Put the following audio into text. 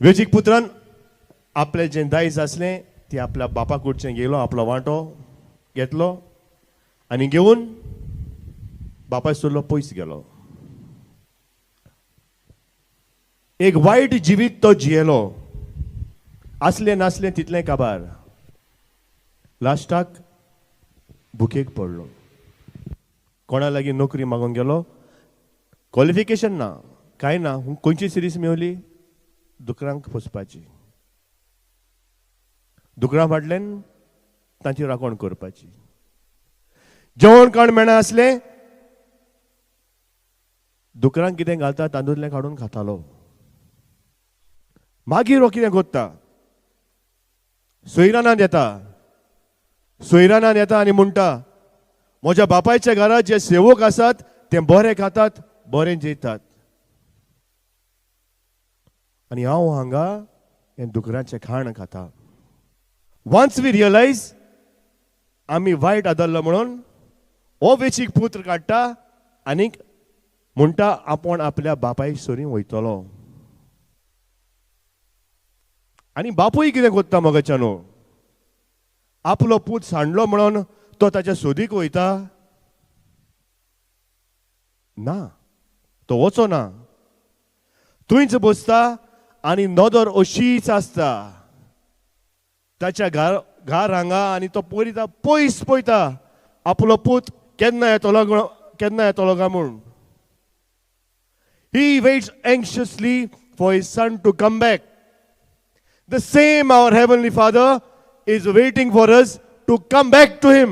वेचीक पुत्रान आपले जे दायज असले ते आपल्या बापा कडचे गेलो, आपलो वांटो घेतलो आणि घेऊन बापाय सोडलो, पयस गेलो. एक वाईट जिवीत तो जियेलो. असले नासले तितले काबार. लास्टाक भुकेक पडलो. कोणा लागीं नोकरी मागून गेलो. क्वॉलिफिकेशन ना, कांय ना. खंयची सिरीज मेवली? दुकरांक पोसपाची. दुकरां फाटल्यान तांची राखण करपाची. जेवण खाण मेळना असले दुकरांक कितें घालता तांदूळले काडून खातालो. मागीर हो कितें कोत्ता? सोयरानांत येता. सोयरानांत येता आनी म्हणटा, म्हज्या बापायच्या घरात जे सेवक आसात ते बरें खातात, बरें जेयतात, आनी हांव हांगा हें दुकरांचें खाण खाता. वन्स वी रियलायज आमी वायट आदरलो म्हणून हो वेचीक पुत्र काडटा आनीक म्हणटा आपूण आपल्या बापाय सोरी वयतलो. आनी बापूय कितें कोत्ता मोगाच्यानो? आपलो पूत सांडलो म्हणून तो ताच्या सोदीक वयता? ना, तो वचोना. थंयच बसता आनी नदर अशीच आसता ताच्या घार हांगा, आनी तो पयस पळयता आपलो पूत केन्ना येतलो काय म्हूण. He waits anxiously for his son to come back. The same our Heavenly Father is waiting for us to come back to Him.